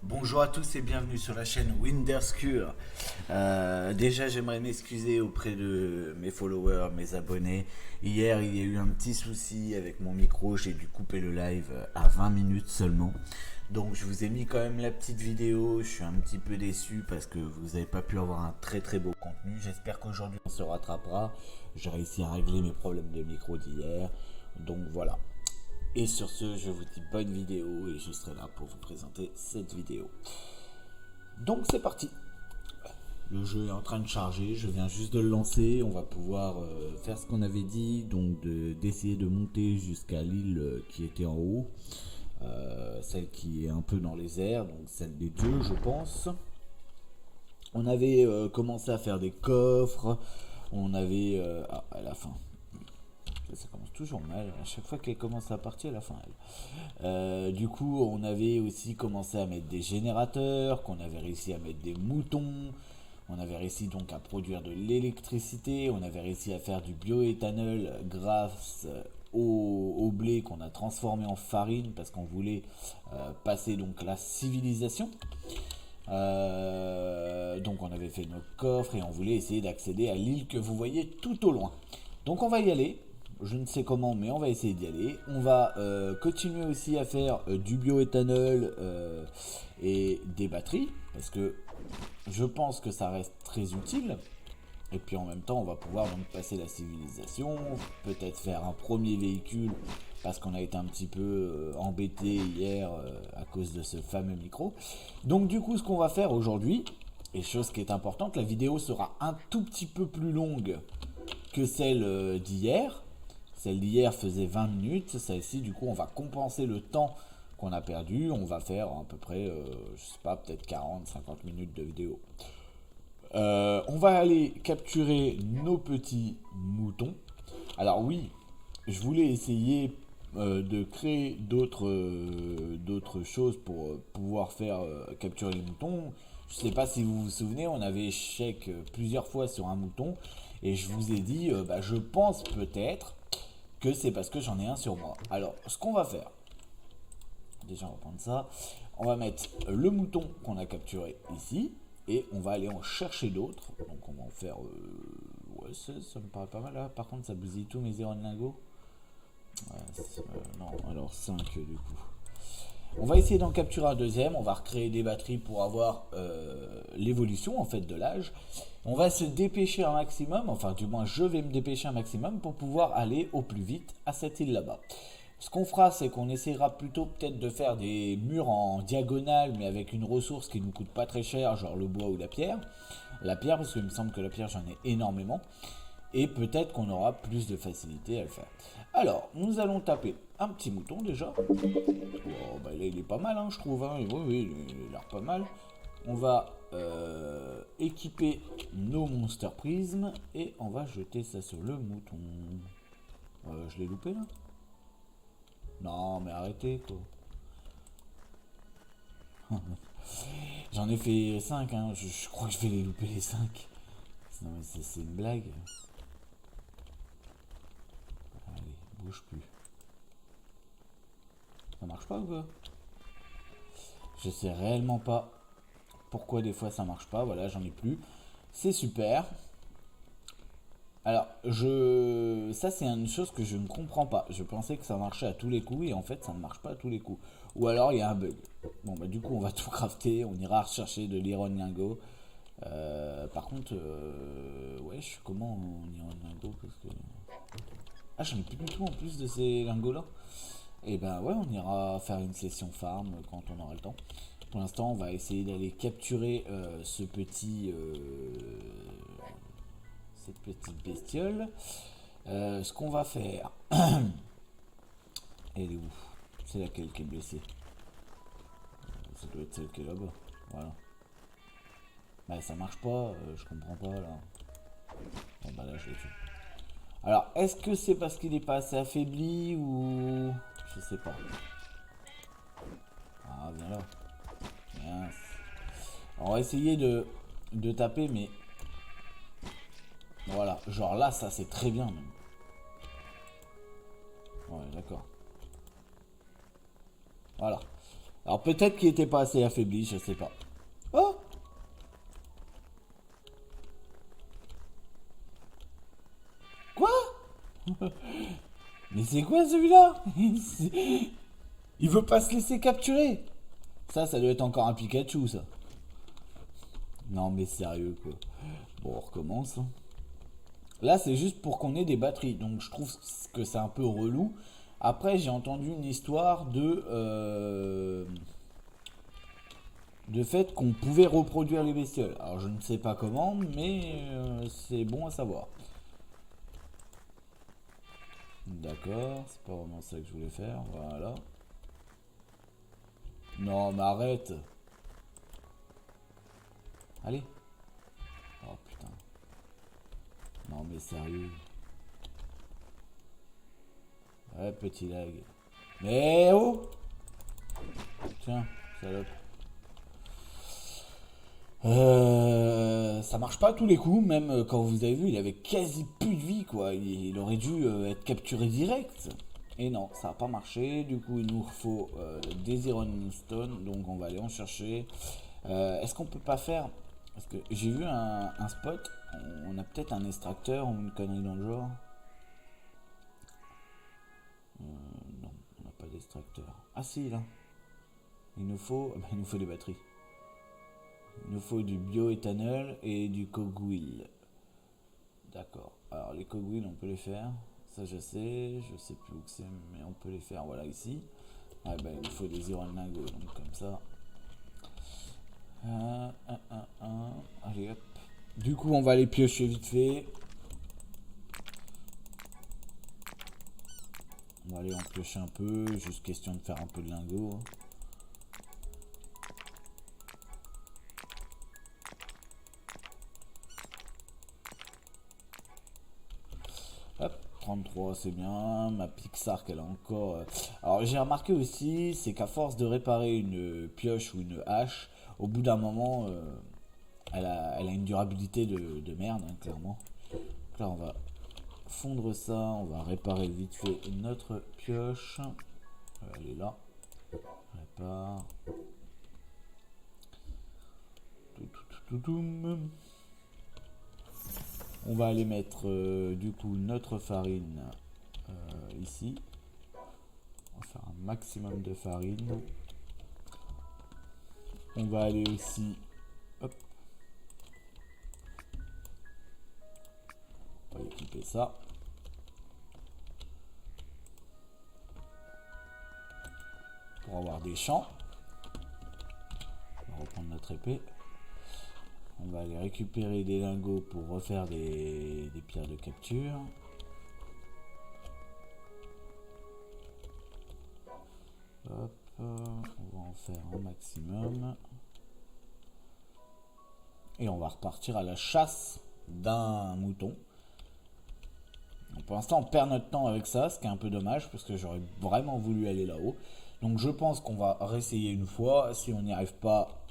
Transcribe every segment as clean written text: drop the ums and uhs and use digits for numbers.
Bonjour à tous et bienvenue sur la chaîne Winderscure. Déjà, j'aimerais m'excuser auprès de mes followers, mes abonnés. Hier, il y a eu un petit souci avec mon micro, j'ai dû couper le live à 20 minutes seulement. Donc, je vous ai mis quand même la petite vidéo. Je suis un petit peu déçu parce que vous n'avez pas pu avoir un très beau contenu. J'espère qu'aujourd'hui, on se rattrapera. J'ai réussi à régler mes problèmes de micro d'hier. Donc, voilà. Et sur ce, je vous dis bonne vidéo et je serai là pour vous présenter cette vidéo. Donc c'est parti. Le jeu est en train de charger, je viens juste de le lancer. On va pouvoir faire ce qu'on avait dit, donc d'essayer de monter jusqu'à l'île qui était en haut. Celle qui est un peu dans les airs, donc celle des dieux je pense. On avait commencé à faire des coffres. On avait... à la fin. Ça commence toujours mal, à chaque fois qu'elle commence à partir, à la fin elle. Du coup, on avait aussi commencé à mettre des générateurs, qu'on avait réussi à mettre des moutons, on avait réussi donc à produire de l'électricité, on avait réussi à faire du bioéthanol grâce au blé qu'on a transformé en farine parce qu'on voulait passer donc la civilisation. Donc on avait fait nos coffres et on voulait essayer d'accéder à l'île que vous voyez tout au loin. Donc on va y aller. Je ne sais comment, mais on va essayer d'y aller. On va continuer aussi à faire du bioéthanol et des batteries, parce que je pense que ça reste très utile. Et puis en même temps, on va pouvoir donc passer la civilisation, peut-être faire un premier véhicule, parce qu'on a été un petit peu embêté hier à cause de ce fameux micro. Donc du coup, ce qu'on va faire aujourd'hui, et chose qui est importante, la vidéo sera un tout petit peu plus longue que celle d'hier. Celle d'hier faisait 20 minutes, celle-ci du coup on va compenser le temps qu'on a perdu, on va faire à peu près, je sais pas, peut-être 40-50 minutes de vidéo. On va aller capturer nos petits moutons. Alors oui, je voulais essayer de créer d'autres choses pour pouvoir faire capturer les moutons. Je ne sais pas si vous vous souvenez, on avait échec plusieurs fois sur un mouton et je vous ai dit, je pense peut-être que c'est parce que j'en ai un sur moi. Alors, ce qu'on va faire, déjà on va prendre ça, on va mettre le mouton qu'on a capturé ici et on va aller en chercher d'autres. Donc on va en faire, ouais, ça me paraît pas mal là. Par contre, ça bousille tous mes zéros de lingots. Ouais, non, alors 5 du coup. On va essayer d'en capturer un deuxième, on va recréer des batteries pour avoir l'évolution en fait de l'âge. On va se dépêcher un maximum, enfin du moins je vais me dépêcher un maximum pour pouvoir aller au plus vite à cette île là-bas. Ce qu'on fera, c'est qu'on essaiera plutôt peut-être de faire des murs en diagonale, mais avec une ressource qui ne nous coûte pas très cher, genre le bois ou la pierre. La pierre, parce qu'il me semble que la pierre, j'en ai énormément. Et peut-être qu'on aura plus de facilité à le faire. Alors, nous allons taper un petit mouton déjà. Oh, bah là, il est pas mal, hein, je trouve. Hein. Oui, il a l'air pas mal. On va équiper nos monster prismes et on va jeter ça sur le mouton. Je l'ai loupé là? Non, mais arrêtez quoi. J'en ai fait 5, hein. Je crois que je vais les louper les 5. Non, mais c'est une blague. Allez, bouge plus. Ça marche pas ou quoi? Je sais réellement pas pourquoi des fois ça marche pas. Voilà, j'en ai plus. C'est super. Alors, ça c'est une chose que je ne comprends pas. Je pensais que ça marchait à tous les coups et en fait ça ne marche pas à tous les coups. Ou alors il y a un bug. Bon bah du coup on va tout crafter, on ira rechercher de l'iron lingot. Par contre, ouais, je suis comment en iron lingot parce que... Ah, j'en ai plus du tout en plus de ces lingots là. Et ben ouais, on ira faire une session farm quand on aura le temps. Pour l'instant, on va essayer d'aller capturer cette petite bestiole. Ce qu'on va faire, elle est où? C'est laquelle qui est blessée? Ça doit être celle qui est là-bas. Voilà. Bah ça marche pas, je comprends pas là. Bon bah là je l'ai tué. Alors est-ce que c'est parce qu'il est pas assez affaibli ou... Je sais pas. Ah viens là. Bien. On va essayer de taper mais... Voilà, genre là ça c'est très bien même. Ouais d'accord. Voilà. Alors peut-être qu'il était pas assez affaibli, je sais pas. Oh! Quoi? Mais c'est quoi celui-là? Il veut pas se laisser capturer. Ça doit être encore un Pikachu, ça. Non mais sérieux quoi. Bon, on recommence, hein. Là, c'est juste pour qu'on ait des batteries. Donc, je trouve que c'est un peu relou. Après, j'ai entendu une histoire de fait qu'on pouvait reproduire les bestioles. Alors, je ne sais pas comment, mais c'est bon à savoir. D'accord, c'est pas vraiment ça que je voulais faire. Voilà. Non, mais arrête. Allez. Oh putain. Non, mais sérieux. Ouais, petit lag. Mais oh! Tiens, salope. Ça marche pas à tous les coups, même quand vous avez vu, il avait quasi plus de vie, quoi. Il aurait dû être capturé direct. Et non, ça n'a pas marché. Du coup, il nous faut des Iron Stone, donc on va aller en chercher. Est-ce qu'on peut pas faire... Parce que j'ai vu un spot, on a peut-être un extracteur ou une connerie dans le genre. Non, on n'a pas d'extracteur. Ah si, là. Il nous faut des batteries. Il nous faut du bioéthanol et du cogwheel. D'accord. Alors les cogwheels, on peut les faire. Ça je sais plus où c'est, mais on peut les faire. Voilà ici. Ouais, bah, il nous faut des iron lingots, donc comme ça. Allez hop. Du coup, on va les piocher vite fait. On va aller en piocher un peu, juste question de faire un peu de lingots. Hop, 33 c'est bien, ma Pixar qu'elle a encore... Alors j'ai remarqué aussi, c'est qu'à force de réparer une pioche ou une hache, au bout d'un moment, elle a une durabilité de merde, hein, clairement. Donc là on va fondre ça, on va réparer vite fait notre pioche. Elle est là. Répare. On va aller mettre du coup notre farine ici. On va faire un maximum de farine. On va aller aussi... Hop. On va équiper ça. Pour avoir des champs. On va reprendre notre épée. On va aller récupérer des lingots pour refaire des pierres de capture. Hop, on va en faire un maximum. Et on va repartir à la chasse d'un mouton. Donc pour l'instant, on perd notre temps avec ça, ce qui est un peu dommage parce que j'aurais vraiment voulu aller là-haut. Donc je pense qu'on va réessayer une fois. Si on n'y arrive pas,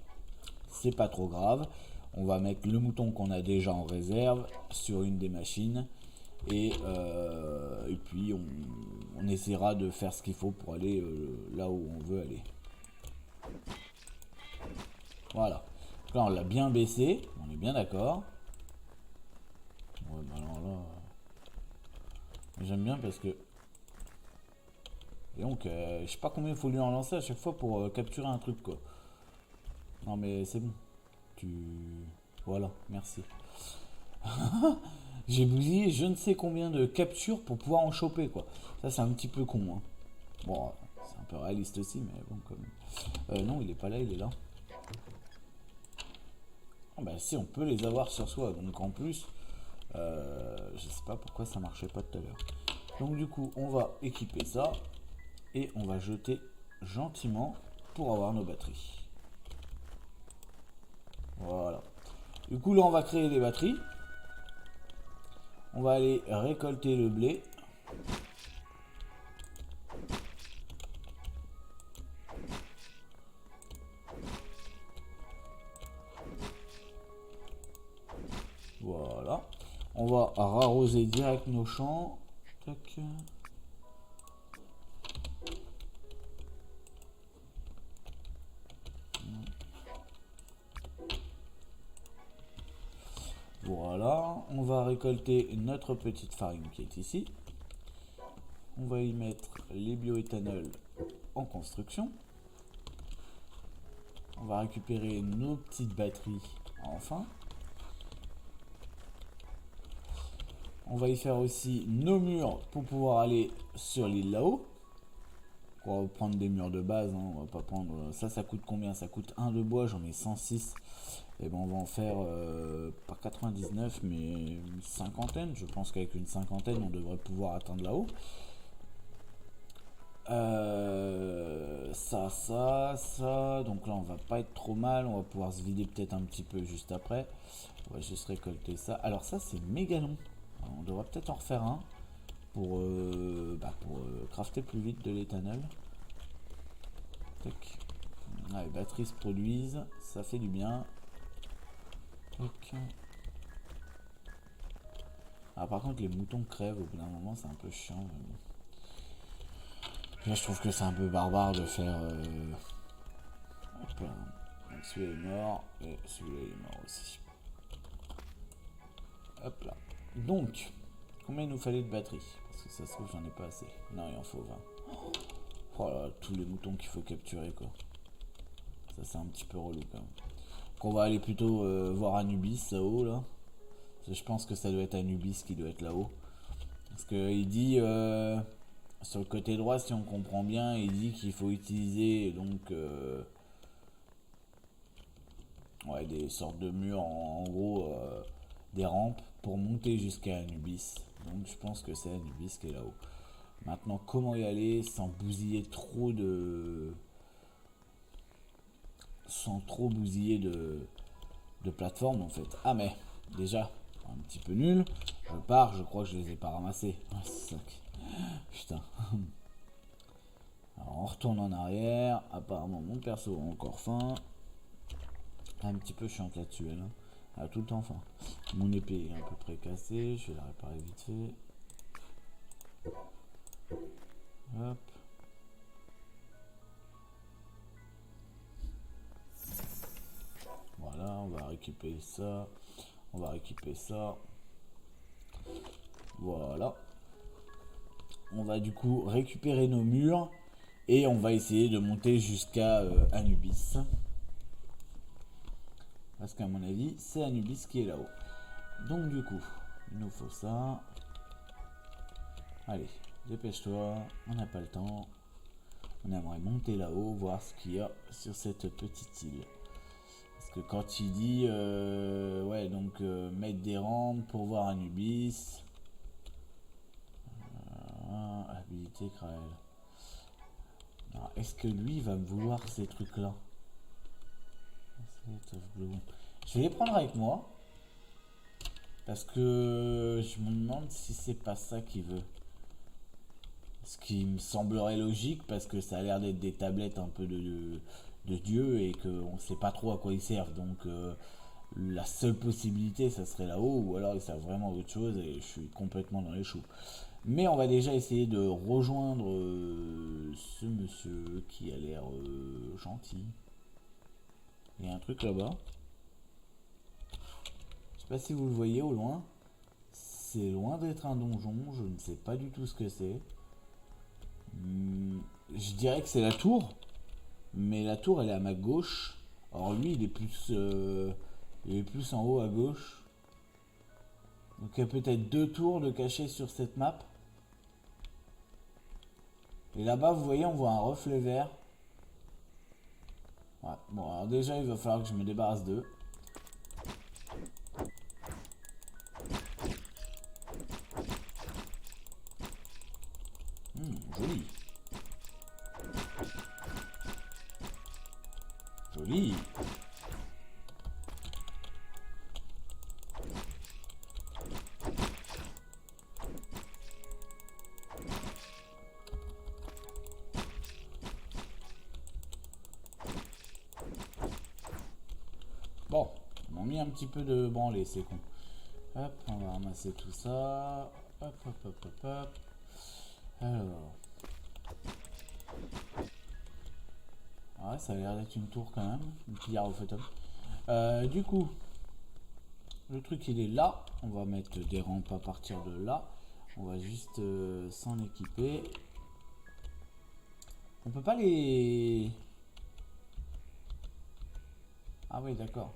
c'est pas trop grave. On va mettre le mouton qu'on a déjà en réserve sur une des machines. Et puis on essaiera de faire ce qu'il faut pour aller là où on veut aller. Voilà. Là on l'a bien baissé, on est bien d'accord. Ouais, bah alors là... J'aime bien parce que... Et donc, je sais pas combien il faut lui en lancer à chaque fois pour capturer un truc, quoi. Non mais c'est bon. Voilà, merci. J'ai bousillé je ne sais combien de captures pour pouvoir en choper, quoi. Ça c'est un petit peu con, hein. Bon, c'est un peu réaliste aussi, mais bon, quand même. Non, il est pas là, il est là. Ah bah si, on peut les avoir sur soi, donc en plus... je sais pas pourquoi ça marchait pas tout à l'heure. Donc du coup, on va équiper ça. Et on va jeter gentiment pour avoir nos batteries. Voilà. Du coup, là, on va créer des batteries. On va aller récolter le blé. Voilà. On va arroser direct nos champs. Tac. va récolter notre petite farine qui est ici. On va y mettre les bioéthanols en construction. On va récupérer nos petites batteries enfin. On va y faire aussi nos murs pour pouvoir aller sur l'île là-haut. On va prendre des murs de base, hein. On va pas prendre... Ça coûte combien? Ça coûte 1 de bois, j'en ai 106. Et ben on va en faire, pas 99, mais une cinquantaine. Je pense qu'avec une cinquantaine, on devrait pouvoir atteindre là-haut. Ça. Donc là, on va pas être trop mal. On va pouvoir se vider peut-être un petit peu juste après. On va juste récolter ça. Alors ça, c'est méga long. Alors, on devrait peut-être en refaire un pour crafter plus vite de l'éthanol. Tac. Ah, les batteries se produisent. Ça fait du bien. Tac. Ah, par contre, les moutons crèvent au bout d'un moment. C'est un peu chiant. Mais bon. Là, je trouve que c'est un peu barbare de faire... Hop là. Donc celui-là est mort. Et celui-là est mort aussi. Hop là. Donc, combien il nous fallait de batterie? Parce que ça se trouve, j'en ai pas assez. Non, il en faut 20. Oh là, tous les moutons qu'il faut capturer, quoi. Ça, c'est un petit peu relou, quand même. Donc, on va aller plutôt voir Anubis, là-haut, là. Je pense que ça doit être Anubis qui doit être là-haut. Parce qu'il dit... sur le côté droit, si on comprend bien, il dit qu'il faut utiliser donc des sortes de murs, en gros des rampes pour monter jusqu'à Anubis. Donc je pense que c'est Anubis qui est là-haut. Maintenant, comment y aller sans bousiller trop de... sans trop bousiller de plateforme en fait. Ah mais, déjà, un petit peu nul. Je pars, je crois que je les ai pas ramassés. Ah, c'est ça. Putain. Alors on retourne en arrière. Apparemment mon perso a encore faim. Un petit peu chiante là-dessus elle. Ah, tout le temps faim. Mon épée est à peu près cassée. Je vais la réparer vite fait. Hop. Voilà, on va récupérer ça. On va récupérer ça. Voilà. On va du coup récupérer nos murs. Et on va essayer de monter jusqu'à Anubis. Parce qu'à mon avis, c'est Anubis qui est là-haut. Donc du coup, il nous faut ça. Allez, dépêche-toi, on n'a pas le temps. On aimerait monter là-haut, voir ce qu'il y a sur cette petite île. Parce que quand il dit, mettre des rampes pour voir Anubis. Habilité Krael. Est-ce que lui va me vouloir ces trucs-là? Je vais les prendre avec moi. Parce que je me demande si c'est pas ça qu'il veut. Ce qui me semblerait logique parce que ça a l'air d'être des tablettes un peu de Dieu et qu'on sait pas trop à quoi ils servent. Donc la seule possibilité ça serait là-haut ou alors ils savent vraiment autre chose et je suis complètement dans les choux. Mais on va déjà essayer de rejoindre ce monsieur qui a l'air gentil. Il y a un truc là-bas. Je sais pas si vous le voyez au loin. C'est loin d'être un donjon. Je ne sais pas du tout ce que c'est. Je dirais que c'est la tour. Mais la tour elle est à ma gauche. Alors lui il est plus en haut à gauche. Donc il y a peut-être 2 tours de cachées sur cette map. Et là-bas vous voyez on voit un reflet vert. Ouais, bon alors déjà il va falloir que je me débarrasse d'eux. Joli. Joli. Bon, ils m'ont mis un petit peu de branlée, c'est con. Hop, on va ramasser tout ça. Hop, hop, hop, hop, hop. Alors. Ouais, ça a l'air d'être une tour quand même. Une pillard au photo. Du coup, Le truc il est là. On va mettre des rampes à partir de là. On va juste s'en équiper. On peut pas les... Ah oui d'accord.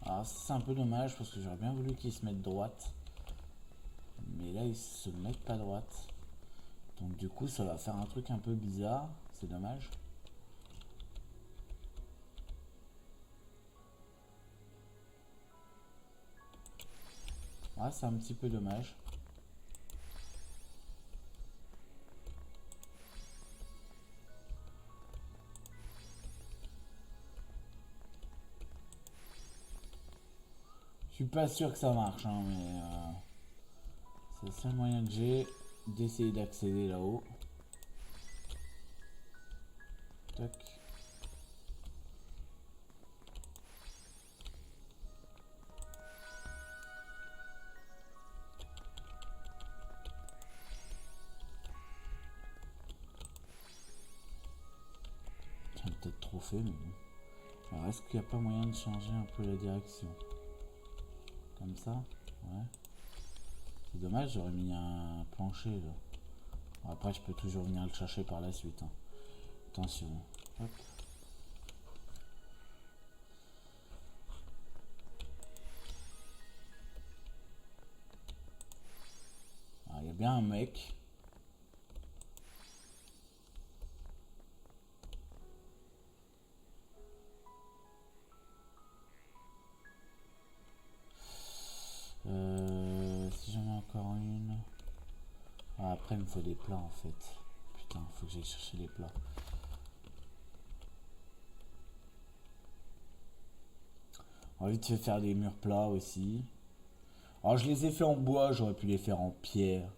Alors c'est un peu dommage parce que j'aurais bien voulu qu'ils se mettent droite. Mais là ils se mettent pas droite. Donc du coup ça va faire un truc un peu bizarre. C'est dommage. Ouais, c'est un petit peu dommage. Je suis pas sûr que ça marche, hein, mais c'est le seul moyen que j'ai d'essayer d'accéder là-haut. Tac. J'ai peut-être trop fait, mais bon. Alors est-ce qu'il n'y a pas moyen de changer un peu la direction? Comme ça? Ouais. C'est dommage, j'aurais mis un plancher là. Bon, après je peux toujours venir le chercher par la suite, hein. Attention. Hop. Il y a bien un mec. Si j'en ai encore une. Ah, après il me faut des plats en fait. Putain, faut que j'aille chercher les plats. On va vite fait faire des murs plats aussi. Alors je les ai fait en bois, j'aurais pu les faire en pierre.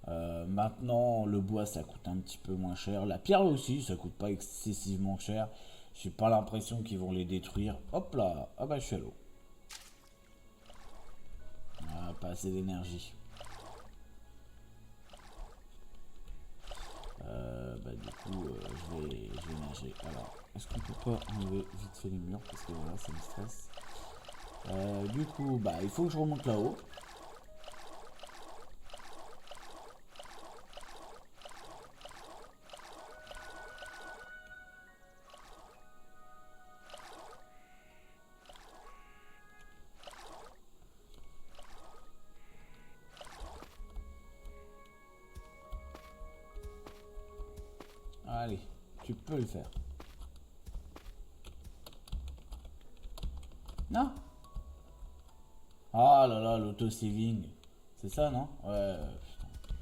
Maintenant le bois ça coûte un petit peu moins cher. La pierre aussi ça coûte pas excessivement cher. J'ai pas l'impression qu'ils vont les détruire. Hop là, ah bah je suis à l'eau. Ah, pas assez d'énergie. Bah du coup je vais nager. Alors est-ce qu'on peut pas enlever vite fait les murs parce que voilà ça me stresse. Du coup bah il faut que je remonte là-haut. Allez, tu peux le faire. Non. Ah là là, l'auto-saving. C'est ça, non? Ouais, putain.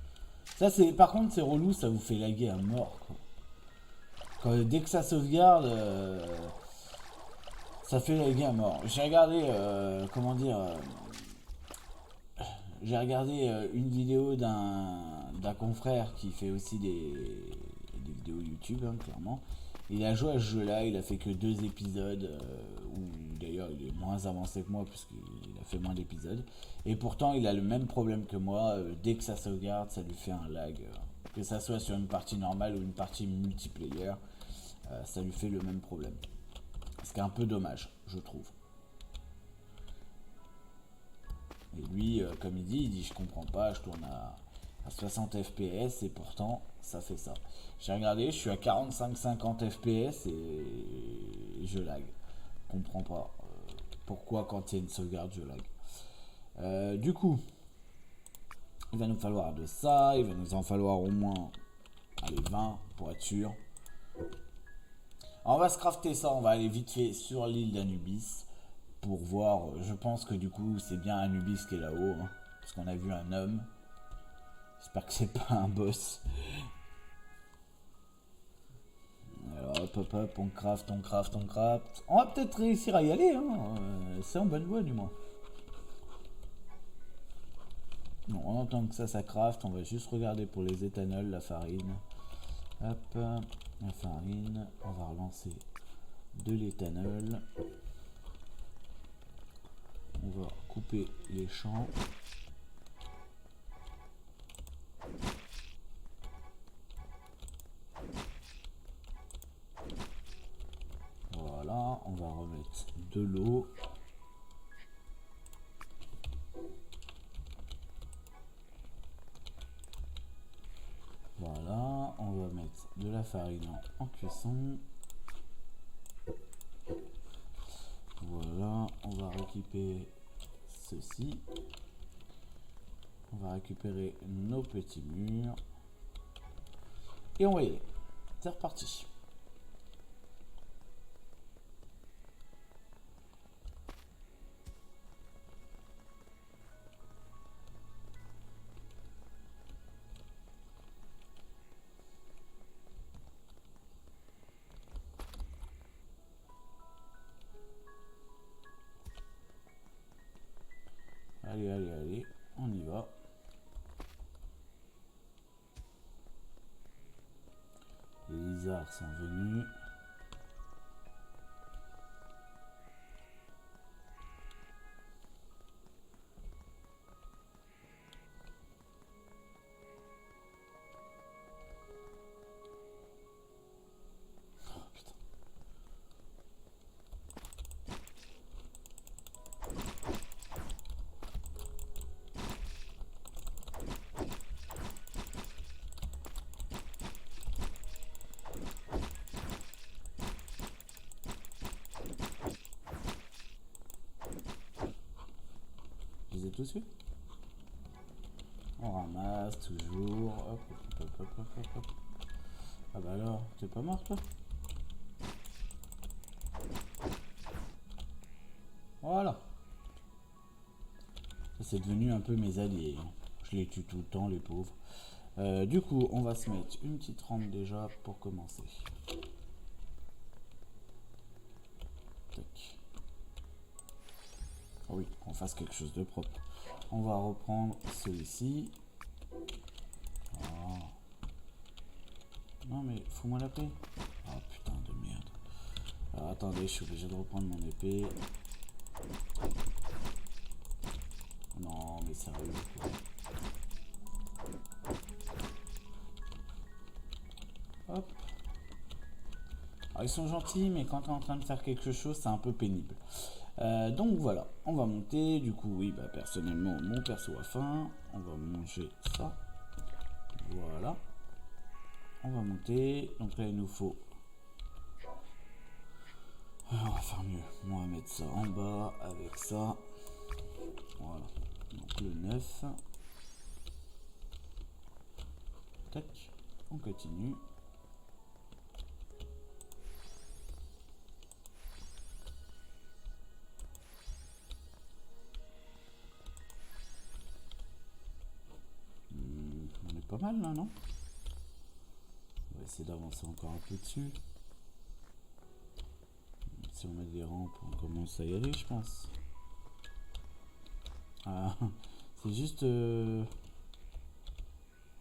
Ça, c'est, par contre, c'est relou, ça vous fait laguer à mort, quoi. Dès que ça sauvegarde, ça fait laguer à mort. J'ai regardé, comment dire, j'ai regardé une vidéo d'un confrère qui fait aussi des vidéos YouTube, hein, clairement. Il a joué à ce jeu-là, il a fait que 2 épisodes, où d'ailleurs il est moins avancé que moi puisqu'il a fait moins d'épisodes. Et pourtant il a le même problème que moi, dès que ça sauvegarde, ça lui fait un lag. Que ça soit sur une partie normale ou une partie multiplayer, ça lui fait le même problème. Ce qui est un peu dommage, je trouve. Et lui, comme il dit je comprends pas, je tourne à 60 fps et pourtant ça fait ça. J'ai regardé, je suis à 45-50 fps et je lag. Je comprends pas pourquoi quand il y a une sauvegarde je lag. Du coup, il va nous falloir de ça, il va nous en falloir au moins allez, 20 pour être sûr. Alors, on va se crafter ça, on va aller vite fait sur l'île d'Anubis pour voir. Je pense que du coup c'est bien Anubis qui est là-haut, hein, parce qu'on a vu un homme. J'espère que c'est pas un boss. Alors hop hop hop, on craft, on craft, on craft. On va peut-être réussir à y aller, hein. C'est en bonne voie du moins. Non, en tant que ça craft, on va juste regarder pour les éthanols, la farine. Hop, la farine, on va relancer de l'éthanol. On va couper les champs. Voilà, on va remettre de l'eau. Voilà, on va mettre de la farine en cuisson. Voilà, on va récupérer ceci. On va récupérer nos petits murs. Et on va y aller. C'est reparti. Allez, allez, allez, on y va. Les lézards sont venus. Oh, putain. Je les ai tous vus. On ramasse toujours. Hop, hop, hop, hop, hop, hop. Ah bah alors, t'es pas mort toi? Voilà. Ça c'est devenu un peu mes alliés. Je les tue tout le temps, les pauvres. Du coup, on va se mettre une petite rampe déjà pour commencer. Tac. Oh oui, qu'on fasse quelque chose de propre. On va reprendre celui-ci. Oh. Non mais, fous-moi la paix. Oh putain de merde. Alors attendez, je suis obligé de reprendre mon épée. Non mais sérieux quoi. Hop. Alors, ils sont gentils, mais quand on est en train de faire quelque chose, c'est un peu pénible. Donc voilà, on va monter. Du coup, oui, bah, personnellement, mon perso a faim. On va manger ça. Voilà. On va monter. Donc là, il nous faut... on va faire mieux. On va mettre ça en bas avec ça. Voilà. Donc le 9. Tac. On continue. On est pas mal là, non? On va essayer d'avancer encore un peu dessus. Si on met des rampes, on commence à y aller, je pense. Ah, c'est juste...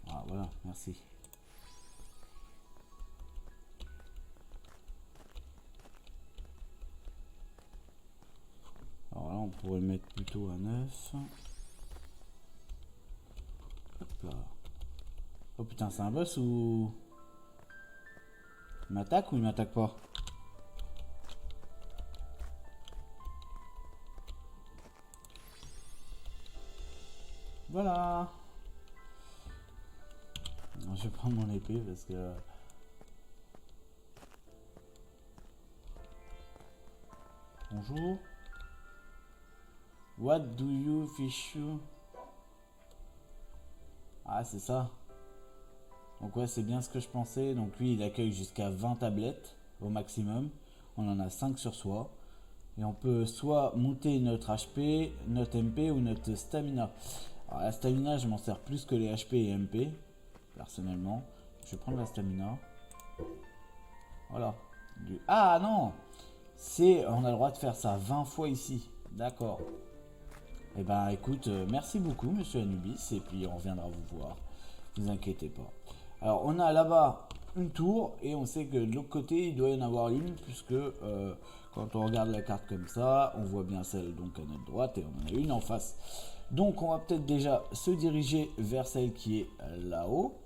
Ah voilà, merci. Alors là, on pourrait mettre plutôt à 9. Hop là. Oh putain, c'est un boss ou... Il m'attaque ou il m'attaque pas? Voilà. Non, je vais prendre mon épée parce que... Bonjour. What do you fish you? Ah, c'est ça. Donc ouais, c'est bien ce que je pensais. Donc lui, il accueille jusqu'à 20 tablettes au maximum. On en a 5 sur soi. Et on peut soit monter notre HP, notre MP ou notre stamina. Alors la stamina, je m'en sers plus que les HP et MP, personnellement. Je vais prendre la stamina. Voilà. Ah non! On a le droit de faire ça 20 fois ici. D'accord. Eh ben écoute, merci beaucoup monsieur Anubis. Et puis on reviendra vous voir. Vous inquiétez pas. Alors on a là-bas une tour. Et on sait que de l'autre côté il doit y en avoir une. Puisque quand on regarde la carte comme ça, on voit bien celle donc à notre droite. Et on en a une en face. Donc on va peut-être déjà se diriger vers celle qui est là-haut.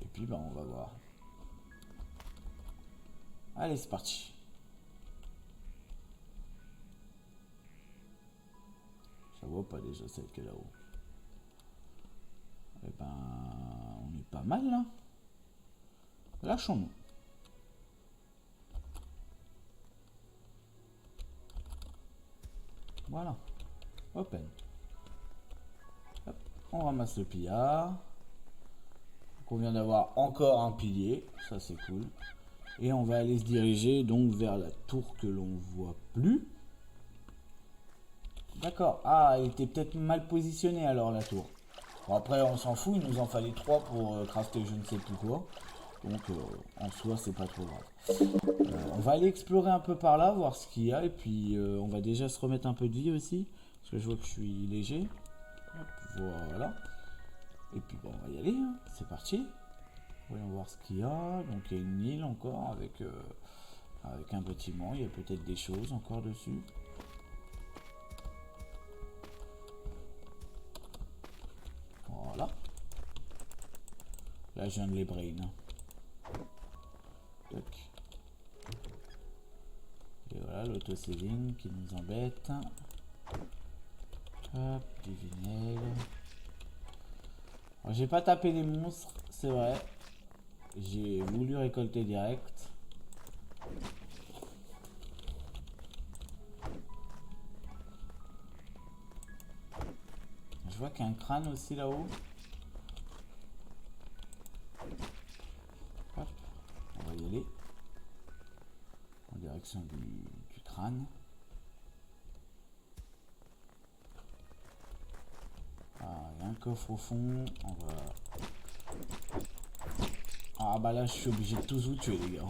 Et puis ben on va voir. Allez, c'est parti. Je la vois pas déjà celle qui est là-haut. Et ben pas mal là. Lâchons-nous. Voilà. Open. Hop. On ramasse le pillard. Donc on vient d'avoir encore un pilier. Ça c'est cool. Et on va aller se diriger donc vers la tour que l'on voit plus. D'accord. Ah, elle était peut-être mal positionnée alors la tour. Bon, après on s'en fout, il nous en fallait 3 pour crafter je ne sais plus quoi. Donc en soi c'est pas trop grave. On va aller explorer un peu par là, voir ce qu'il y a. Et puis on va déjà se remettre un peu de vie aussi. Parce que je vois que je suis léger. Hop, voilà. Et puis bon, on va y aller, hein. C'est parti. Voyons voir ce qu'il y a. Donc il y a une île encore avec un bâtiment. Il y a peut-être des choses encore dessus. Voilà. Là je viens de les brain. Toc. Et voilà l'autosaving qui nous embête. Hop, du vinaigre. J'ai pas tapé les monstres, c'est vrai. J'ai voulu récolter direct. Je vois qu'il y a un crâne aussi là-haut. Hop, on va y aller. En direction du crâne. Ah, il y a un coffre au fond. On va... Ah bah là je suis obligé de tous vous tuer les gars.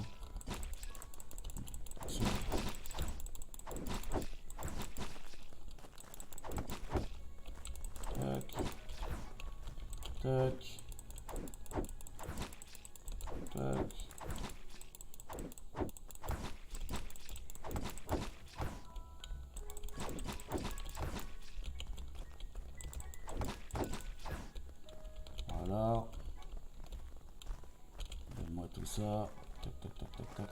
Tac. Tac. Tac. Voilà. Donne-moi tout ça. Tac, tac, tac, tac, tac.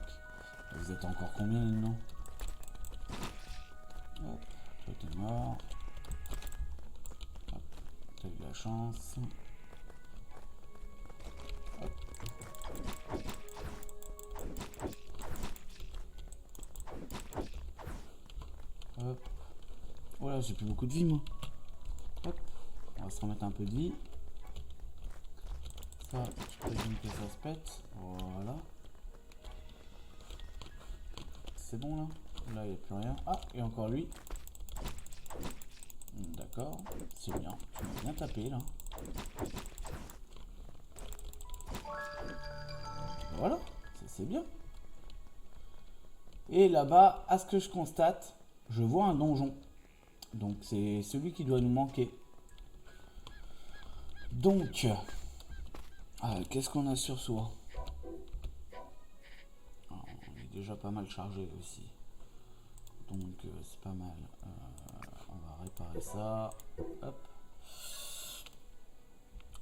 Vous êtes encore combien maintenant? Hop, toi t'es mort. Hop, t'as eu de la chance. Hop. Hop. Voilà, j'ai plus beaucoup de vie moi. Hop. On va se remettre un peu de vie. Ça, je présume que ça se pète. Voilà. C'est bon là. Là, il n'y a plus rien. Ah, et encore lui. D'accord. C'est bien. Tu m'as bien tapé là. Voilà. C'est bien. Et là-bas, à ce que je constate, je vois un donjon. Donc c'est celui qui doit nous manquer. Donc, qu'est-ce qu'on a sur soi? On est déjà pas mal chargé aussi. Donc c'est pas mal. On va réparer ça. Hop.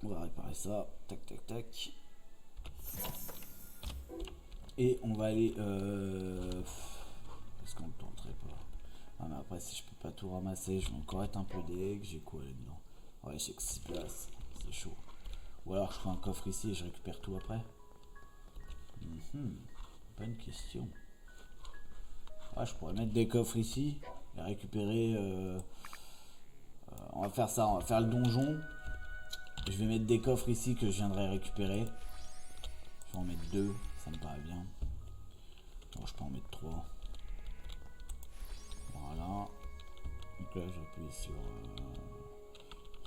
On va réparer ça. Tac, tac, tac. Et on va aller... Est-ce qu'on le tenterait pas? Ah mais après si je peux pas tout ramasser, je vais encore être un peu deg. J'ai quoi là-dedans? Ouais, j'ai que 6 places. C'est chaud. Ou alors je fais un coffre ici et je récupère tout après. Bonne question. Ah, je pourrais mettre des coffres ici et récupérer... on va faire ça, on va faire le donjon. Je vais mettre des coffres ici que je viendrai récupérer. Je vais en mettre 2, ça me paraît bien. Bon, je peux en mettre 3. Voilà. Donc là j'appuie sur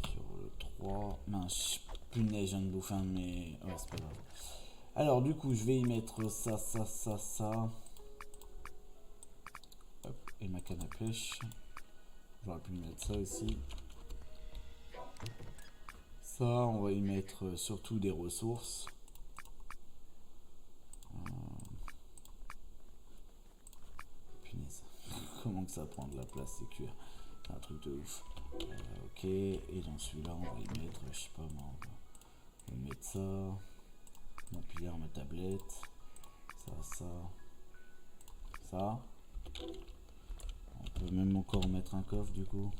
le 3. Mince, punaise, je viens de bouffer un de mes... Ouais, c'est pas grave. Alors du coup je vais y mettre ça, ça, ça, ça. Hop, et ma canne à pêche. J'aurais pu mettre ça aussi. Ça, on va y mettre surtout des ressources. Punaise. Comment que ça prend de la place, c'est cuir. C'est un truc de ouf. Ok, et dans celui-là, on va y mettre, je sais pas moi, on va y mettre ça. Mon pilier, ma tablette. Ça, ça. Ça. On peut même encore mettre un coffre du coup.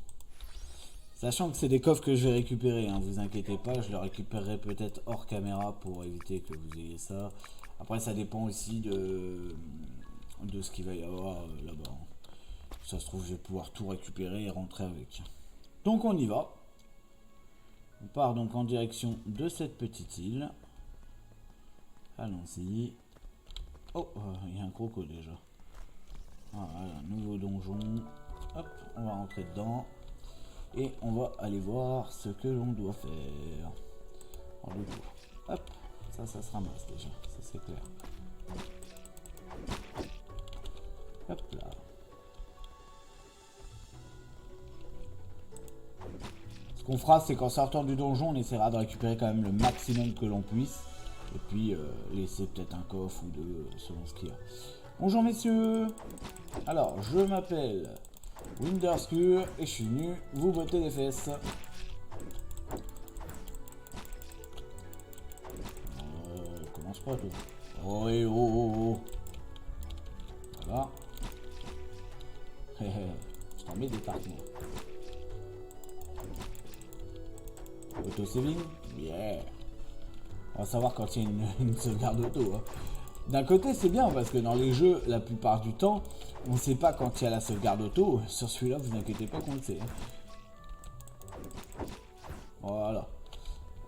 Sachant que c'est des coffres que je vais récupérer, hein, vous inquiétez pas, je les récupérerai peut-être hors caméra pour éviter que vous ayez ça. Après ça dépend aussi de ce qu'il va y avoir là-bas. Ça se trouve je vais pouvoir tout récupérer et rentrer avec. Donc on y va. On part donc en direction de cette petite île. Allons-y. Oh, il y a un croco déjà. Voilà, un nouveau donjon. Hop, on va rentrer dedans. Et on va aller voir ce que l'on doit faire. En deux tours. Hop, ça se ramasse déjà, ça c'est clair. Hop là. Ce qu'on fera, c'est qu'en sortant du donjon, on essaiera de récupérer quand même le maximum que l'on puisse. Et puis laisser peut-être un coffre ou deux selon ce qu'il y a. Bonjour messieurs. Alors, je m'appelle Winderscure et je suis venu vous botter les fesses. Commence pas toi. Oh et oh oh oh. Voilà. Je t'en mets des tartes moi. Auto-saving? Yeah. On va savoir quand il y a une sauvegarde auto. Hein. D'un côté c'est bien parce que dans les jeux, la plupart du temps, on ne sait pas quand il y a la sauvegarde auto. Sur celui-là, vous inquiétez pas qu'on le sait. Hein. Voilà.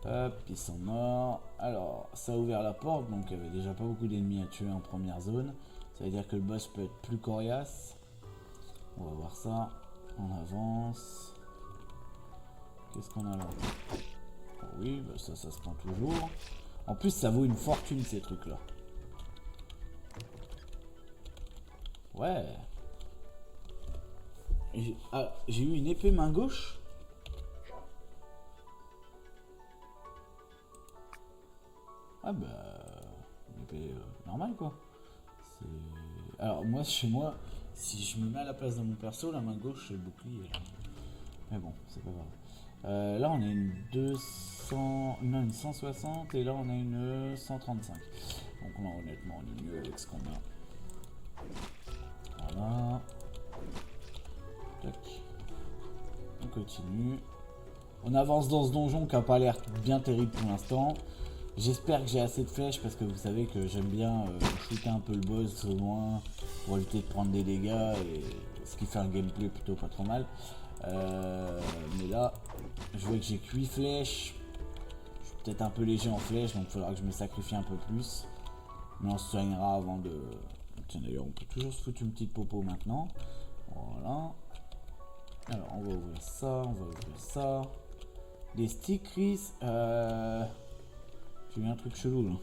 Hop, ils sont morts. Alors, ça a ouvert la porte, donc il y avait déjà pas beaucoup d'ennemis à tuer en première zone. Ça veut dire que le boss peut être plus coriace. On va voir ça. On avance. Qu'est-ce qu'on a là? Oh oui, bah ça se prend toujours. En plus, ça vaut une fortune ces trucs-là. Ouais. J'ai eu une épée main gauche. Ah bah... une épée normale quoi. Alors moi, chez moi, si je me mets à la place de mon perso, la main gauche c'est le bouclier. Mais bon, c'est pas grave. Là on a une 200... Non, une 160 et là on a une 135. Donc là honnêtement on est mieux avec ce qu'on a. Voilà. Tac. On continue. On avance dans ce donjon qui n'a pas l'air bien terrible pour l'instant. J'espère que j'ai assez de flèches parce que vous savez que j'aime bien shooter un peu le boss au loin pour éviter de prendre des dégâts, et ce qui fait un gameplay plutôt pas trop mal. Mais là, je vois que j'ai que 8 flèches. Je suis peut-être un peu léger en flèches, donc il faudra que je me sacrifie un peu plus. Mais on se soignera avant de... Tiens d'ailleurs, on peut toujours se foutre une petite popo maintenant. Voilà. Alors on va ouvrir ça, on va ouvrir ça. Des sticks, Chris. J'ai eu un truc chelou là.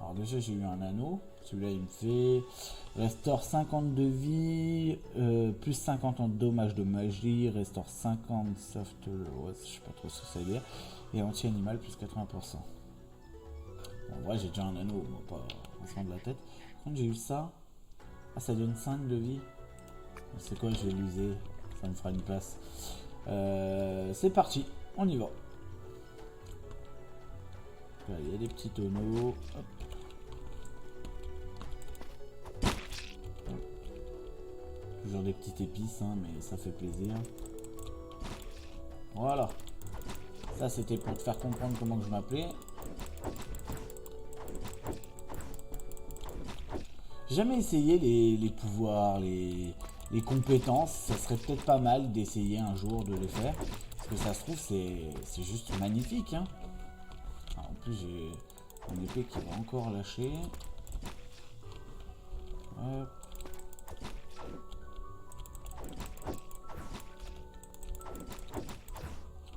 Alors déjà j'ai eu un anneau. Celui-là il me fait restaure 50 de vie, plus 50 en dommages de magie, restaure 50 soft, ouais, je sais pas trop ce que ça veut dire, et anti-animal plus 80%. Bon, en vrai j'ai déjà un anneau, moi pas en fond de la tête. Quand j'ai eu ça, ah ça donne 5 de vie. C'est quoi, je vais l'user, ça me fera une place. C'est parti, on y va. Là, il y a des petits tonneaux. Hop. Toujours des petites épices, hein, mais ça fait plaisir. Voilà. Ça, c'était pour te faire comprendre comment que je m'appelais. J'ai jamais essayé les pouvoirs, les compétences. Ça serait peut-être pas mal d'essayer un jour de les faire. Parce que ça se trouve, c'est juste magnifique. Hein. En plus, j'ai une épée qui va encore lâcher. Hop.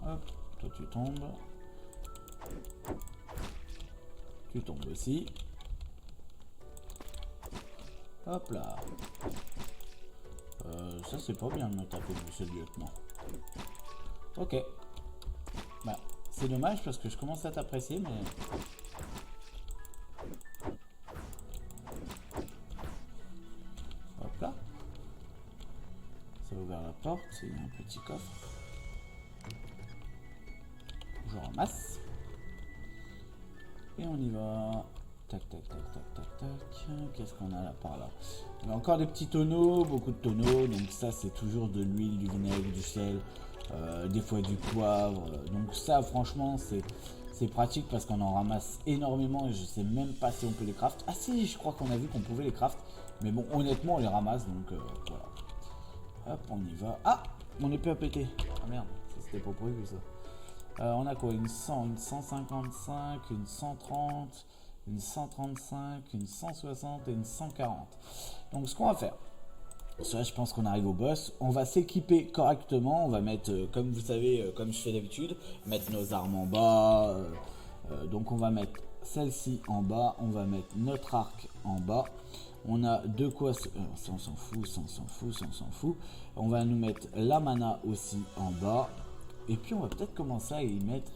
Hop, toi tu tombes. Tu tombes aussi. Hop là. Ça c'est pas bien de me taper, monsieur le lieutenant. Ok. Bah, c'est dommage parce que je commence à t'apprécier, mais... Hop là. Ça a ouvert la porte, il y a un petit coffre. Je ramasse. Et on y va. Tac, tac, tac, tac, tac, tac. Qu'est-ce qu'on a là par là? On a encore des petits tonneaux, beaucoup de tonneaux. Donc ça, c'est toujours de l'huile, du vinaigre, du sel, des fois du poivre. Donc ça, franchement, c'est pratique parce qu'on en ramasse énormément et je sais même pas si on peut les craft. Ah si, je crois qu'on a vu qu'on pouvait les craft. Mais bon, honnêtement, on les ramasse, donc voilà. Hop, on y va. Ah, mon épée a pété. Ah merde, ça c'était pas prévu ça. On a quoi? Une 100, une 155, une 130, une 135, une 160 et une 140. Donc ce qu'on va faire, ça je pense qu'on arrive au boss, on va s'équiper correctement, on va mettre, comme vous savez, comme je fais d'habitude, mettre nos armes en bas. Donc on va mettre celle-ci en bas, on va mettre notre arc en bas. On a de quoi, ça on s'en fout, ça on s'en fout, ça on s'en fout. On va nous mettre la mana aussi en bas. Et puis on va peut-être commencer à y mettre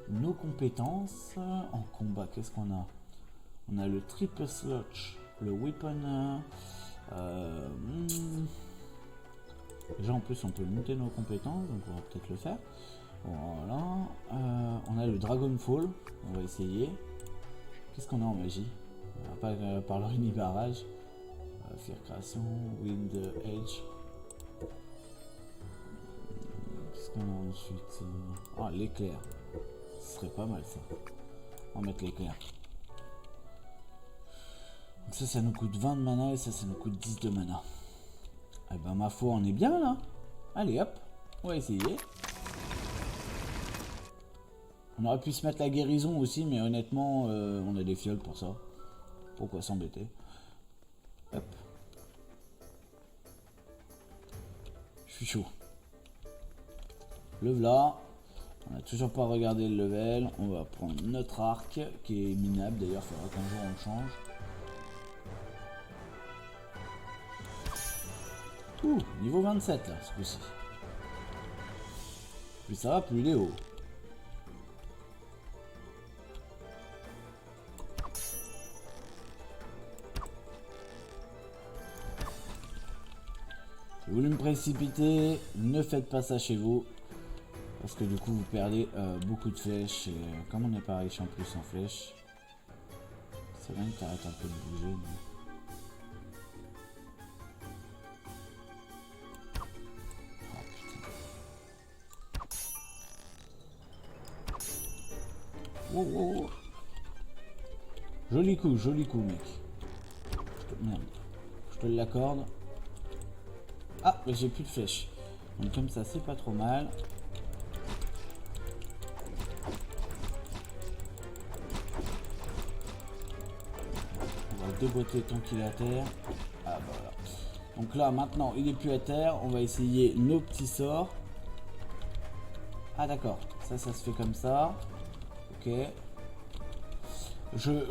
nos compétences en combat. Qu'est-ce qu'on a? On a le triple slot, le weapon. Déjà en plus on peut monter nos compétences, donc on va peut-être le faire. Voilà. On a le Dragonfall, on va essayer. Qu'est-ce qu'on a en magie? Pas par leur barrage. Faire création, Wind Edge. Qu'est-ce qu'on a ensuite? Ah, l'éclair. Ce serait pas mal ça. On va mettre l'éclair. Donc ça nous coûte 20 de mana et ça nous coûte 10 de mana. Eh ben ma foi, on est bien là. Allez hop, on va essayer. On aurait pu se mettre la guérison aussi, mais honnêtement, on a des fioles pour ça. Pourquoi s'embêter? Hop. Je suis chaud. Le voilà. On n'a toujours pas regardé le level. On va prendre notre arc qui est minable. D'ailleurs, il faudra qu'un jour on le change. Ouh, niveau 27 là, ce coup-ci. Plus ça va, plus il est haut. J'ai voulu me précipiter, ne faites pas ça chez vous. Parce que du coup vous perdez beaucoup de flèches. Et comme on n'est pas riche en plus en flèches, c'est bien que t'arrêtes un peu de bouger. Mais... Oh, oh, oh. Joli coup mec. Merde. Je te l'accorde. Ah, mais j'ai plus de flèches. Donc comme ça, c'est pas trop mal. On va déboîter tant qu'il est à terre. Ah bah voilà. Donc là, maintenant, il est plus à terre. On va essayer nos petits sorts. Ah d'accord. Ça se fait comme ça. Ok.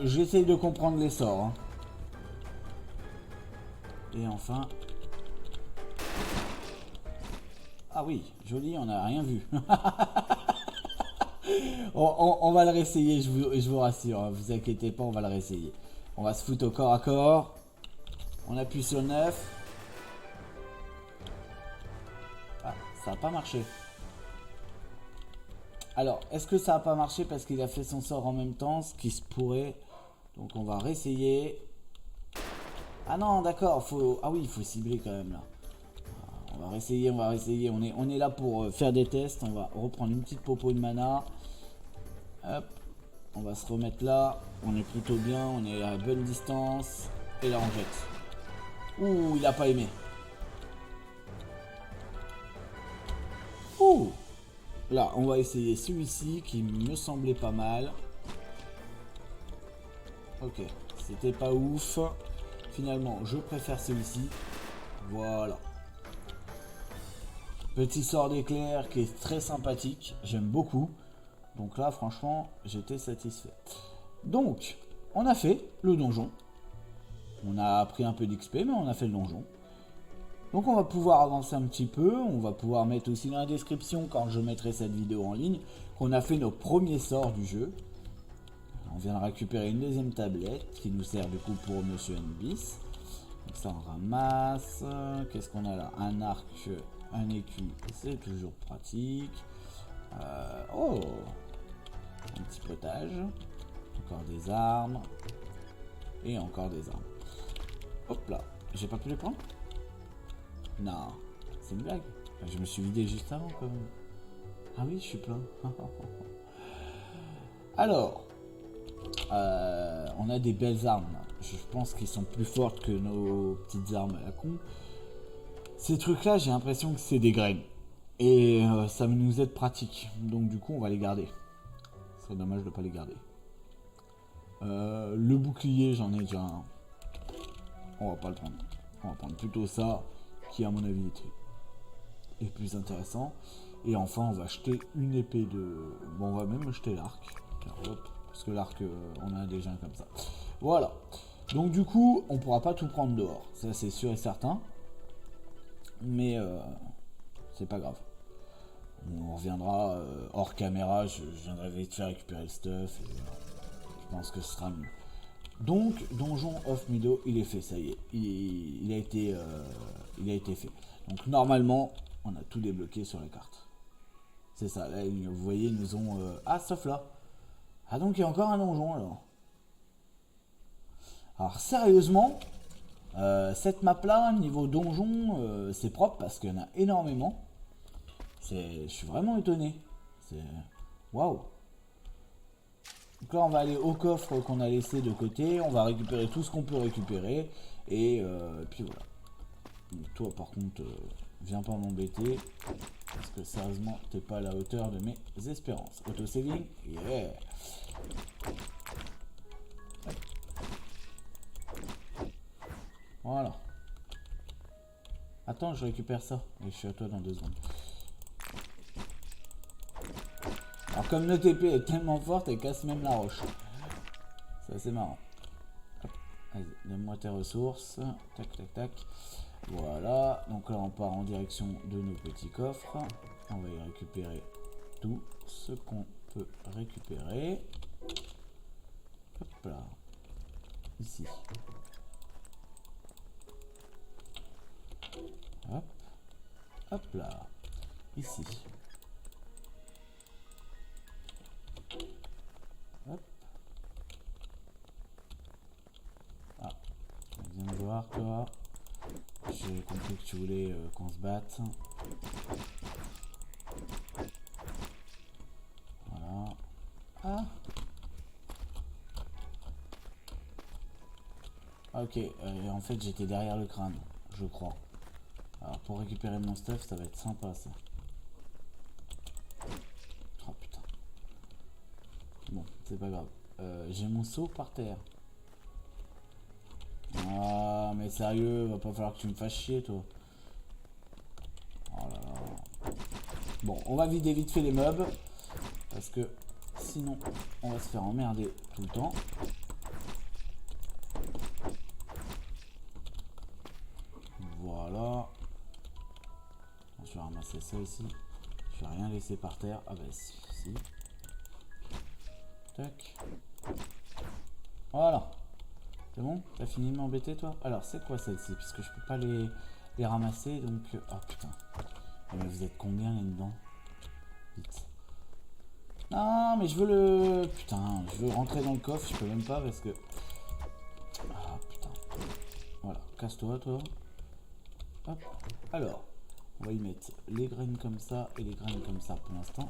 J'essaye de comprendre les sorts. Hein. Et enfin... Ah oui, joli, on n'a rien vu. on va le réessayer, je vous rassure. Hein, vous inquiétez pas, on va le réessayer. On va se foutre au corps à corps. On appuie sur 9. Ah, ça n'a pas marché. Alors, est-ce que ça n'a pas marché parce qu'il a fait son sort en même temps, ce qui se pourrait. Donc on va réessayer. Ah non, d'accord, faut... Ah oui, il faut cibler quand même là. On va réessayer, on va réessayer. On est là pour faire des tests. On va reprendre une petite popo de mana. Hop. On va se remettre là. On est plutôt bien. On est à bonne distance. Et là, on jette. Ouh, il a pas aimé. Ouh. Là, on va essayer celui-ci qui me semblait pas mal. Ok. C'était pas ouf. Finalement, je préfère celui-ci. Voilà. Petit sort d'éclair qui est très sympathique. J'aime beaucoup. Donc là, franchement, j'étais satisfait. Donc, on a fait le donjon. On a pris un peu d'XP, mais on a fait le donjon. Donc on va pouvoir avancer un petit peu. On va pouvoir mettre aussi dans la description, quand je mettrai cette vidéo en ligne, qu'on a fait nos premiers sorts du jeu. On vient de récupérer une deuxième tablette qui nous sert du coup pour Monsieur Anubis. Donc ça on ramasse. Qu'est-ce qu'on a là? Un arc, un écu, c'est toujours pratique. Oh, un petit potage. Encore des armes. Et encore des armes. Hop là. J'ai pas pu les prendre? Non. C'est une blague. Je me suis vidé juste avant quand même. Ah oui, je suis plein. Alors. On a des belles armes. Je pense qu'ils sont plus fortes que nos petites armes à la con. Ces trucs là, j'ai l'impression que c'est des graines. Et ça nous aide pratique. Donc du coup, on va les garder. Ce serait dommage de ne pas les garder. Le bouclier, j'en ai déjà un. On va pas le prendre. On va prendre plutôt ça, qui à mon avis est plus intéressant. Et enfin, on va acheter une épée de... Bon, on va même acheter l'arc. Parce que l'arc, on a déjà un comme ça. Voilà. Donc du coup, on pourra pas tout prendre dehors. Ça, c'est sûr et certain. Mais c'est pas grave. On reviendra hors caméra. Je viendrai vite faire récupérer le stuff. Et, je pense que ce sera mieux. Donc, Donjon of Mido, il est fait, ça y est. Il a été fait. Donc normalement, on a tout débloqué sur la carte. C'est ça, là, vous voyez, ils nous ont... Ah, sauf là. Ah, donc il y a encore un donjon, alors. Alors, sérieusement, cette map-là, niveau donjon, c'est propre parce qu'il y en a énormément. Je suis vraiment étonné. Waouh. Donc là, on va aller au coffre qu'on a laissé de côté. On va récupérer tout ce qu'on peut récupérer. Et puis voilà. Donc toi, par contre, viens pas m'embêter. Parce que sérieusement, t'es pas à la hauteur de mes espérances. Auto-saving, yeah. Voilà. Attends, je récupère ça. Et je suis à toi dans 2 secondes. Alors comme notre épée est tellement forte, elle casse même la roche. C'est assez marrant. Vas-y, donne-moi tes ressources. Tac, tac, tac. Voilà. Donc là, on part en direction de nos petits coffres. On va y récupérer tout ce qu'on peut récupérer. Hop là. Ici. Hop. Hop là. Ici. Hop. Ah. Viens me voir, toi. J'ai compris que tu voulais qu'on se batte. Voilà. Ah. Ok, en fait j'étais derrière le crâne, je crois. Alors pour récupérer mon stuff, ça va être sympa ça. Oh putain. Bon, c'est pas grave. J'ai mon seau par terre. Ah, mais sérieux, va pas falloir que tu me fasses chier, toi. Oh là là. Bon, on va vider vite fait les mobs. Parce que sinon, on va se faire emmerder tout le temps. Voilà. Je vais ramasser ça ici. Je vais rien laisser par terre. Ah bah si. Tac. Voilà. C'est bon? T'as fini de m'embêter toi? Alors c'est quoi celle-ci? Puisque je peux pas les ramasser donc... Oh putain. Mais vous êtes combien là-dedans? Vite. Non mais je veux le... Putain, je veux rentrer dans le coffre, je peux même pas parce que... Ah putain. Voilà, casse-toi toi. Hop. Alors, on va y mettre les graines comme ça et les graines comme ça pour l'instant.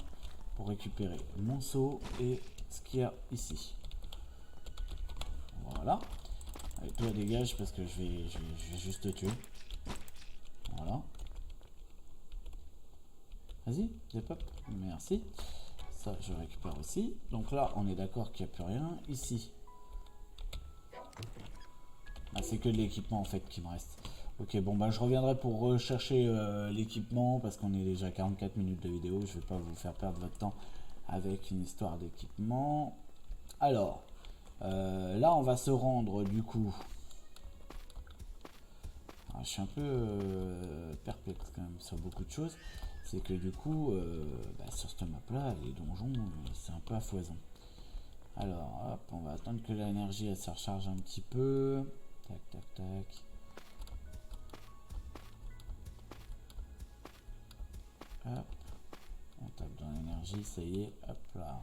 Pour récupérer mon seau et ce qu'il y a ici. Voilà. Allez, toi dégage parce que je vais juste te tuer. Voilà. Vas-y, zip up. Merci. Ça, je récupère aussi. Donc là, on est d'accord qu'il n'y a plus rien. Ici. Ah, c'est que de l'équipement en fait qui me reste. Ok, bon bah je reviendrai pour rechercher l'équipement parce qu'on est déjà à 44 minutes de vidéo. Je vais pas vous faire perdre votre temps avec une histoire d'équipement. Alors, là on va se rendre du coup. Alors, je suis un peu perplexe quand même sur beaucoup de choses. C'est que du coup, sur cette map là, les donjons, c'est un peu à foison. Alors, hop, on va attendre que l'énergie elle se recharge un petit peu. Tac, tac, tac. Hop. On tape dans l'énergie, ça y est, hop là.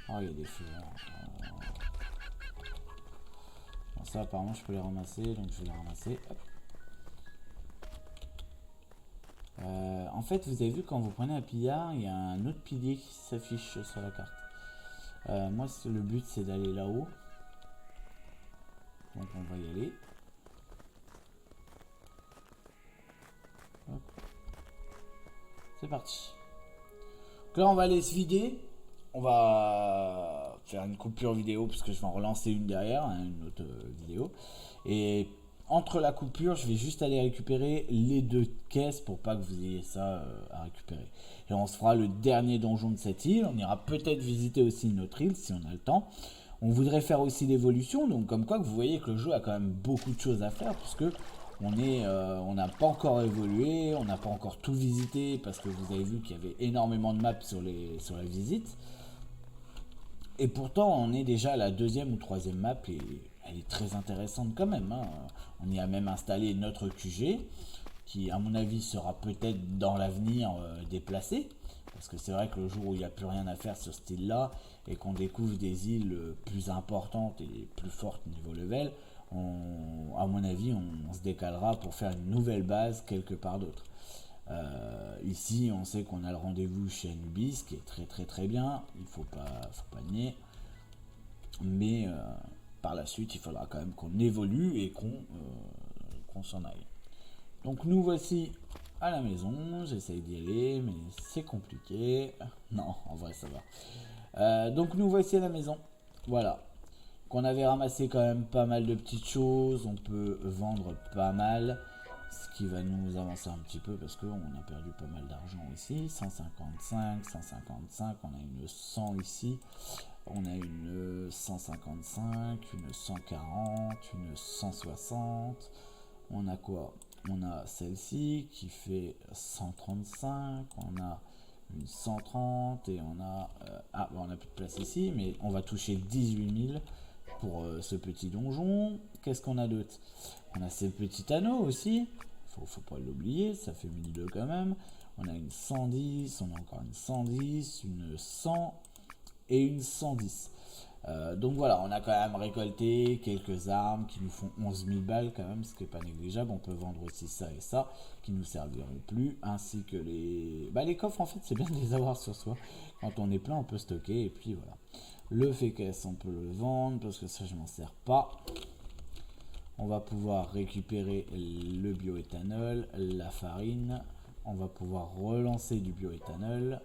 Oh, il y a des feux. ça apparemment je peux les ramasser, donc je vais les ramasser. Hop. En fait, vous avez vu, quand vous prenez un pillard, il y a un autre pilier qui s'affiche sur la carte. Moi, le but, c'est d'aller là-haut. Donc, on va y aller. C'est parti. Donc là, on va aller se vider. On va faire une coupure vidéo, parce que je vais en relancer une derrière, hein, une autre vidéo. Et entre la coupure, je vais juste aller récupérer les 2 caisses pour pas que vous ayez ça à récupérer. Et on se fera le dernier donjon de cette île. On ira peut-être visiter aussi une autre île si on a le temps. On voudrait faire aussi l'évolution, donc comme quoi que vous voyez que le jeu a quand même beaucoup de choses à faire, puisque on n'a pas encore évolué, on n'a pas encore tout visité, parce que vous avez vu qu'il y avait énormément de maps sur la visite. Et pourtant, on est déjà à la 2e ou 3e map et elle est très intéressante quand même. Hein. On y a même installé notre QG, qui à mon avis sera peut-être dans l'avenir déplacé. Parce que c'est vrai que le jour où il n'y a plus rien à faire sur ce style-là, et qu'on découvre des îles plus importantes et plus fortes niveau level, à mon avis, on se décalera pour faire une nouvelle base quelque part d'autre. Ici, on sait qu'on a le rendez-vous chez Anubis, qui est très très très bien, il faut pas nier. Mais par la suite, il faudra quand même qu'on évolue et qu'on s'en aille. Donc nous voici à la maison, j'essaye d'y aller, mais c'est compliqué. Non, en vrai ça va. Donc nous voici à la maison, voilà. Qu'on avait ramassé quand même pas mal de petites choses, on peut vendre pas mal. Ce qui va nous avancer un petit peu parce qu'on a perdu pas mal d'argent ici. 155, 155, on a une 100 ici. On a une 155, une 140, une 160. On a quoi? On a celle-ci qui fait 135. On a une 130 et on a... on a plus de place ici, mais on va toucher 18 000 pour ce petit donjon. Qu'est-ce qu'on a d'autre? On a ces petits anneaux aussi. Faut pas l'oublier, ça fait 1002 quand même. On a une 110, on a encore une 110, une 100 et une 110. Donc voilà, on a quand même récolté quelques armes qui nous font 11 000 balles quand même, ce qui n'est pas négligeable. On peut vendre aussi ça et ça, qui nous serviront plus, ainsi que les coffres. En fait, c'est bien de les avoir sur soi. Quand on est plein, on peut stocker, et puis voilà. Le fécasse, on peut le vendre, parce que ça, je m'en sers pas. On va pouvoir récupérer le bioéthanol, la farine. On va pouvoir relancer du bioéthanol.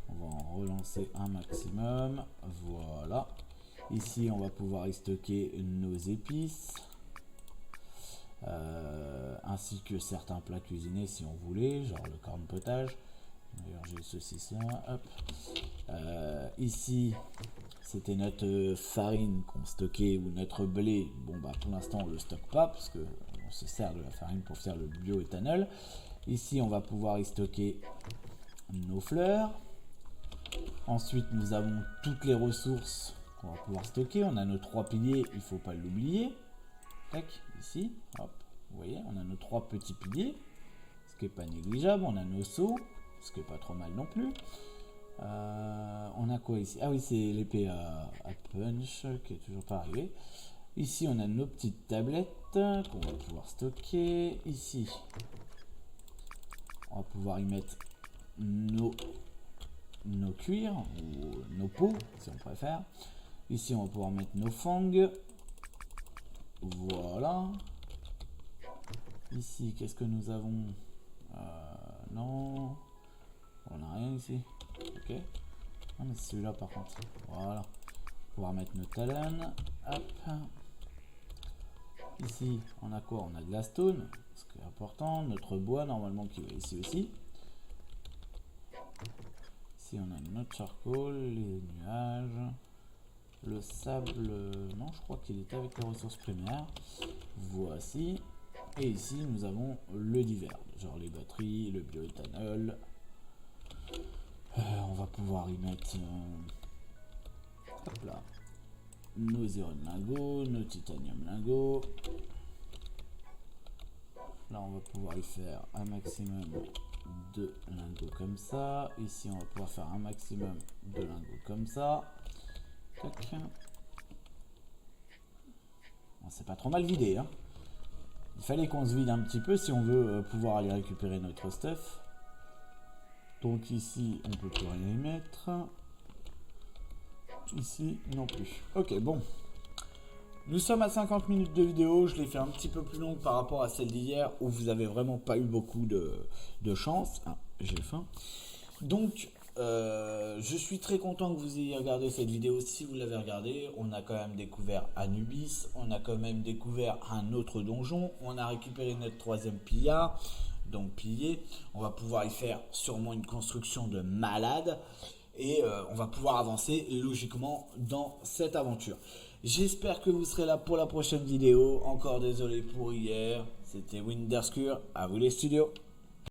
On va en relancer un maximum. Voilà. Ici, on va pouvoir y stocker nos épices. Ainsi que certains plats cuisinés si on voulait, genre le corn potage. D'ailleurs, j'ai le saucisse là. Hop. Ici, c'était notre farine qu'on stockait, ou notre blé. Bon, bah pour l'instant, on le stocke pas parce que on se sert de la farine pour faire le bioéthanol. Ici, on va pouvoir y stocker nos fleurs. Ensuite, nous avons toutes les ressources qu'on va pouvoir stocker. On a nos 3 piliers, il faut pas l'oublier. Tac, ici, hop, vous voyez, on a nos 3 petits piliers, ce qui est pas négligeable. On a nos seaux, ce qui est pas trop mal non plus. On a quoi ici? Ah oui, c'est l'épée à punch qui est toujours pas arrivée. Ici, on a nos petites tablettes qu'on va pouvoir stocker. Ici, on va pouvoir y mettre nos cuirs ou nos peaux si on préfère. Ici, on va pouvoir mettre nos fangs. Voilà. Ici, qu'est-ce que nous avons? Non, on n'a rien ici. Ok. Ah, mais c'est celui-là par contre. Voilà. Pouvoir mettre nos talons. Hop. Ici, on a quoi? On a de la stone, ce qui est important. Notre bois, normalement, qui va ici aussi. Ici, on a notre charcoal, les nuages. Le sable, non, je crois qu'il était avec les ressources primaires. Voici. Et ici, nous avons le divers, genre les batteries, le bioéthanol. On va pouvoir y mettre hop là, nos iron lingots, nos titanium lingots. Là, on va pouvoir y faire un maximum de lingots comme ça. Ici, on va pouvoir faire un maximum de lingots comme ça. Tac. On s'est pas trop mal vidé, hein. Il fallait qu'on se vide un petit peu si on veut pouvoir aller récupérer notre stuff. Donc ici, on peut plus rien y mettre. Ici, non plus. Ok, bon. Nous sommes à 50 minutes de vidéo. Je l'ai fait un petit peu plus longue par rapport à celle d'hier où vous avez vraiment pas eu beaucoup de chance. Ah, j'ai faim. Donc, je suis très content que vous ayez regardé cette vidéo. Si vous l'avez regardée, on a quand même découvert Anubis, on a quand même découvert un autre donjon, on a récupéré notre troisième pillard, donc pilier. On va pouvoir y faire sûrement une construction de malade et on va pouvoir avancer logiquement dans cette aventure. J'espère que vous serez là pour la prochaine vidéo. Encore désolé pour hier, c'était Winderscure, à vous les studios.